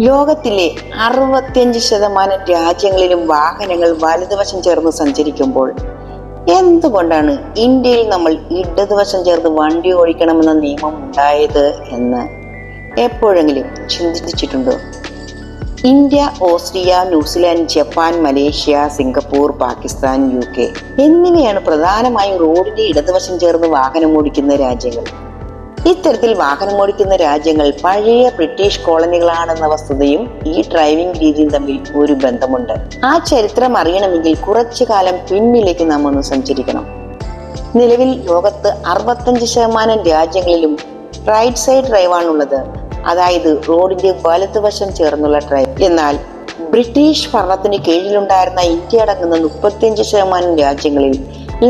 ലോകത്തിലെ 65% രാജ്യങ്ങളിലും വാഹനങ്ങൾ വലതുവശം ചേർന്ന് സഞ്ചരിക്കുമ്പോൾ എന്തുകൊണ്ടാണ് ഇന്ത്യയിൽ നമ്മൾ ഇടതുവശം ചേർന്ന് വണ്ടി ഓടിക്കണമെന്ന നിയമം ഉണ്ടായത് എന്ന് എപ്പോഴെങ്കിലും ചിന്തിച്ചിട്ടുണ്ടോ? India, Austria, New Zealand, Japan, Malaysia, Singapore, Pakistan, UK എന്നിവയാണ് പ്രധാനമായും റോഡിന്റെ ഇടതുവശം ചേർന്ന് വാഹനം ഓടിക്കുന്ന രാജ്യങ്ങൾ. ഇത്തരത്തിൽ വാഹനമോടിക്കുന്ന രാജ്യങ്ങൾ പഴയ ബ്രിട്ടീഷ് കോളനികളാണെന്ന വസ്തുതയും ഈ ഡ്രൈവിംഗ് രീതിയും തമ്മിൽ ഒരു ബന്ധമുണ്ട്. ആ ചരിത്രം അറിയണമെങ്കിൽ കുറച്ചു കാലം പിന്നിലേക്ക് നാം ഒന്ന് സഞ്ചരിക്കണം. നിലവിൽ ലോകത്ത് 65% രാജ്യങ്ങളിലും റൈറ്റ് സൈഡ് ഡ്രൈവാണുള്ളത്, അതായത് റോഡിന്റെ വലതുവശം ചേർന്നുള്ള ഡ്രൈവ്. എന്നാൽ ബ്രിട്ടീഷ് ഭരണത്തിന് കീഴിലുണ്ടായിരുന്ന ഇന്ത്യ അടങ്ങുന്ന 35% രാജ്യങ്ങളിൽ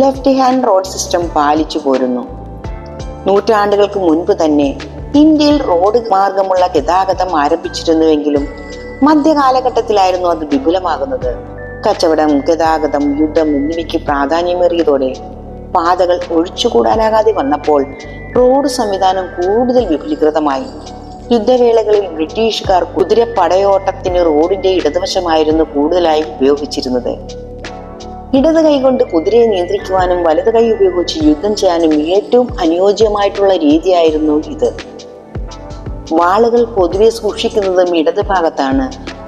ലെഫ്റ്റ് ഹാൻഡ് റോഡ് സിസ്റ്റം പാലിച്ചു പോരുന്നു. നൂറ്റാണ്ടുകൾക്ക് മുൻപ് തന്നെ ഇന്ത്യയിൽ റോഡ് മാർഗമുള്ള ഗതാഗതം ആരംഭിച്ചിരുന്നുവെങ്കിലും മധ്യകാലഘട്ടത്തിലായിരുന്നു അത് വിപുലമാകുന്നത്. കച്ചവടം, ഗതാഗതം, യുദ്ധം എന്നിവയ്ക്ക് പ്രാധാന്യമേറിയതോടെ പാതകൾ ഒഴിച്ചുകൂടാനാകാതെ വന്നപ്പോൾ റോഡ് സംവിധാനം കൂടുതൽ വിപുലീകൃതമായി. യുദ്ധവേളകളിൽ ബ്രിട്ടീഷുകാർ കുതിരപ്പടയോട്ടത്തിന് റോഡിന്റെ ഇടതുവശമായിരുന്നു കൂടുതലായി ഉപയോഗിച്ചിരുന്നത്. ഇടത് കൈകൊണ്ട് കുതിരയെ നിയന്ത്രിക്കുവാനും വലത് കൈ ഉപയോഗിച്ച് യുദ്ധം ചെയ്യാനും ഏറ്റവും അനുയോജ്യമായിട്ടുള്ള രീതിയായിരുന്നു ഇത്. വാളുകൾ പൊതുവെ സൂക്ഷിക്കുന്നതും ഇടത് ഭാഗത്താണ്.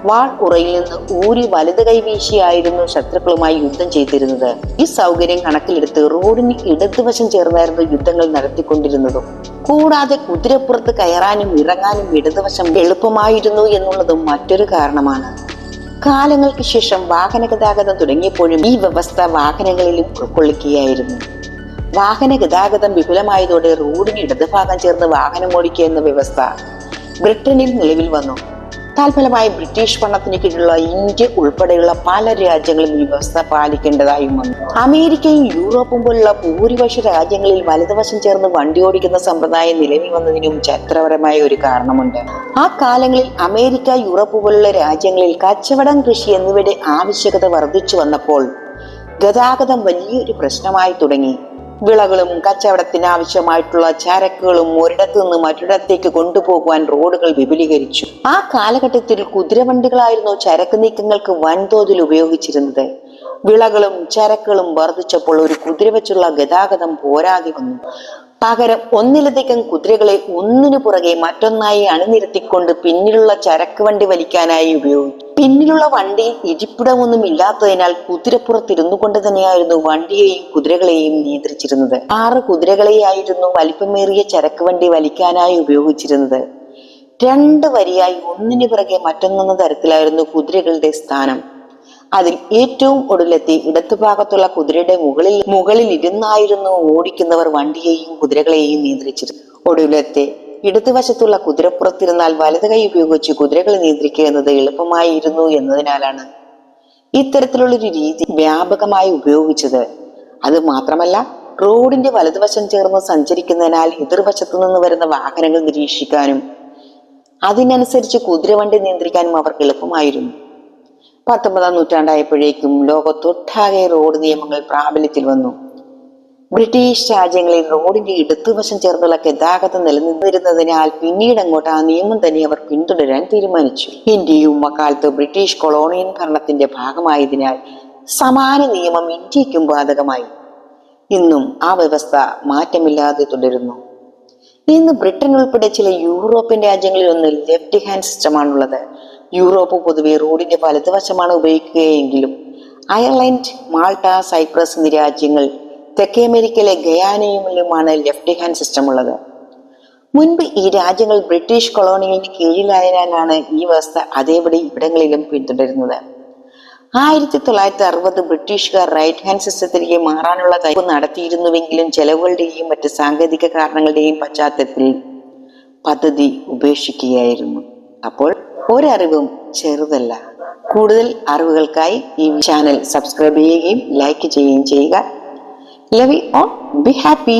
വാൾ ഉറയിൽ നിന്ന് ഊരി വലത് കൈ വീശിയായിരുന്നു ശത്രുക്കളുമായി യുദ്ധം ചെയ്തിരുന്നത്. ഈ സൗകര്യം കണക്കിലെടുത്ത് റോഡിന് ഇടതുവശം ചേർന്നായിരുന്നു യുദ്ധങ്ങൾ നടത്തിക്കൊണ്ടിരുന്നതും. കൂടാതെ കുതിരപ്പുറത്ത് കയറാനും ഇറങ്ങാനും ഇടതുവശം എളുപ്പമായിരുന്നു എന്നുള്ളതും മറ്റൊരു കാരണമാണ്. കാലങ്ങൾക്ക് ശേഷം വാഹന ഗതാഗതം തുടങ്ങിയപ്പോഴും ഈ വ്യവസ്ഥ വാഹനങ്ങളിലും ഉൾക്കൊള്ളിക്കുകയായിരുന്നു. വാഹന ഗതാഗതം വിപുലമായതോടെ റോഡിന് ഇടതുഭാഗം ചേർന്ന് വാഹനം ഓടിക്കുക എന്ന വ്യവസ്ഥ ബ്രിട്ടനിൽ നിലവിൽ വന്നു. തൽഫലമായി ബ്രിട്ടീഷ് ഭരണത്തിന് കീഴിലുള്ള ഇന്ത്യ ഉൾപ്പെടെയുള്ള പല രാജ്യങ്ങളും ഈ വ്യവസ്ഥ പാലിക്കേണ്ടതായും വന്നു. അമേരിക്കയും യൂറോപ്പും പോലുള്ള ഭൂരിപക്ഷ രാജ്യങ്ങളിൽ വലതുവശം ചേർന്ന് വണ്ടി ഓടിക്കുന്ന സമ്പ്രദായം നിലവിൽ വന്നതിനും ചരിത്രപരമായ ഒരു കാരണമുണ്ട്. ആ കാലങ്ങളിൽ അമേരിക്ക, യൂറോപ്പ് പോലുള്ള രാജ്യങ്ങളിൽ കച്ചവടം, കൃഷി എന്നിവയുടെ ആവശ്യകത വർദ്ധിച്ചു വന്നപ്പോൾ ഗതാഗതം വലിയൊരു പ്രശ്നമായി തുടങ്ങി. വിളകളും കച്ചവടത്തിന് ആവശ്യമായിട്ടുള്ള ചരക്കുകളും ഒരിടത്തു നിന്ന് മറ്റൊരിടത്തേക്ക് കൊണ്ടുപോകുവാൻ റോഡുകൾ വിപുലീകരിച്ചു. ആ കാലഘട്ടത്തിൽ കുതിരവണ്ടികളായിരുന്നു ചരക്ക് നീക്കങ്ങൾക്ക് വൻതോതിൽ ഉപയോഗിച്ചിരുന്നത്. വിളകളും ചരക്കുകളും വർദ്ധിച്ചപ്പോൾ ഒരു കുതിര വെച്ചുള്ള ഗതാഗതം പോരാതെ വന്നു. പകരം ഒന്നിലധികം കുതിരകളെ ഒന്നിനു പുറകെ മറ്റൊന്നായി അണിനിരത്തിക്കൊണ്ട് പിന്നിലുള്ള ചരക്ക് വണ്ടി വലിക്കാനായി ഉപയോഗിച്ചു. പിന്നിലുള്ള വണ്ടിയിൽ ഇരിപ്പിടമൊന്നും ഇല്ലാത്തതിനാൽ കുതിരപ്പുറത്തിരുന്നു കൊണ്ട് തന്നെയായിരുന്നു വണ്ടിയെയും കുതിരകളെയും നിയന്ത്രിച്ചിരുന്നത്. 6 കുതിരകളെയായിരുന്നു വലിപ്പമേറിയ ചരക്ക് വണ്ടി വലിക്കാനായി ഉപയോഗിച്ചിരുന്നത്. 2 വരിയായി ഒന്നിനു പിറകെ മറ്റൊന്നെന്ന തരത്തിലായിരുന്നു കുതിരകളുടെ സ്ഥാനം. അതിൽ ഏറ്റവും ഒടുവിലെത്തി ഇടത്തുഭാഗത്തുള്ള കുതിരയുടെ മുകളിൽ ഇരുന്നായിരുന്നു ഓടിക്കുന്നവർ വണ്ടിയെയും കുതിരകളെയും നിയന്ത്രിച്ചിരുന്നത്. ഒടുവിലത്തെ ഇടതുവശത്തുള്ള കുതിരപ്പുറത്തിരുന്നാൽ വലത് കൈ ഉപയോഗിച്ച് കുതിരകളെ നിയന്ത്രിക്കുക എന്നത് എളുപ്പമായിരുന്നു എന്നതിനാലാണ് ഇത്തരത്തിലുള്ളൊരു രീതി വ്യാപകമായി ഉപയോഗിച്ചത്. അത് മാത്രമല്ല, റോഡിന്റെ വലതുവശം ചേർന്ന് സഞ്ചരിക്കുന്നതിനാൽ എതിർവശത്തു നിന്ന് വരുന്ന വാഹനങ്ങൾ നിരീക്ഷിക്കാനും അതിനനുസരിച്ച് കുതിരവണ്ടി നിയന്ത്രിക്കാനും അവർക്ക് എളുപ്പമായിരുന്നു. 19-ാം നൂറ്റാണ്ടായപ്പോഴേക്കും ലോകത്തൊട്ടാകെ റോഡ് നിയമങ്ങൾ പ്രാബല്യത്തിൽ വന്നു. ബ്രിട്ടീഷ് രാജ്യങ്ങളിൽ റോഡിന്റെ ഇടതുവശം ചേർന്നുള്ള ഗതാഗതം നിലനിന്നിരുന്നതിനാൽ പിന്നീട് അങ്ങോട്ട് ആ നിയമം തന്നെ അവർ പിന്തുടരാൻ തീരുമാനിച്ചു. ഇന്ത്യയും അക്കാലത്ത് ബ്രിട്ടീഷ് കൊളോണിയൽ ഭരണത്തിന്റെ ഭാഗമായതിനാൽ സമാന നിയമം ഇന്ത്യക്കും ബാധകമായി. ഇന്നും ആ വ്യവസ്ഥ മാറ്റമില്ലാതെ തുടരുന്നു. ഇന്ന് ബ്രിട്ടൻ ഉൾപ്പെടെ ചില യൂറോപ്യൻ രാജ്യങ്ങളിൽ ഒന്നും ലെഫ്റ്റ് ഹാൻഡ് സിസ്റ്റമാണുള്ളത്. യൂറോപ്പ് പൊതുവെ റോഡിന്റെ വലതുവശമാണ് ഉപയോഗിക്കുകയെങ്കിലും അയർലൻഡ്, മാൾട്ട, സൈപ്രസ് എന്നീ രാജ്യങ്ങൾ, തെക്കേ അമേരിക്കയിലെ ഗയാനയിലുമാണ് ലെഫ്റ്റ് ഹാൻഡ് സിസ്റ്റം ഉള്ളത്. മുൻപ് ഈ രാജ്യങ്ങൾ ബ്രിട്ടീഷ് കൊളോണിയലിന് കീഴിലായതിനാലാണ് ഈ വ്യവസ്ഥ അതേപടി ഇവിടങ്ങളിലും പിന്തുടരുന്നത്. 1960 ബ്രിട്ടീഷുകാർ റൈറ്റ് ഹാൻഡ് സിസ്റ്റത്തിലേക്ക് മാറാനുള്ള തയ്യാറെടുപ്പ് നടത്തിയിരുന്നുവെങ്കിലും ചെലവുകളുടെയും മറ്റ് സാങ്കേതിക കാരണങ്ങളുടെയും പശ്ചാത്തലത്തിൽ പദ്ധതി ഉപേക്ഷിക്കുകയായിരുന്നു. അപ്പോൾ ഒരറിവും ചെറുതല്ല. കൂടുതൽ അറിവുകൾക്കായി ഈ ചാനൽ സബ്സ്ക്രൈബ് ചെയ്യുകയും ലൈക്ക് ചെയ്യുകയും ചെയ്യുക. Love you all, be happy.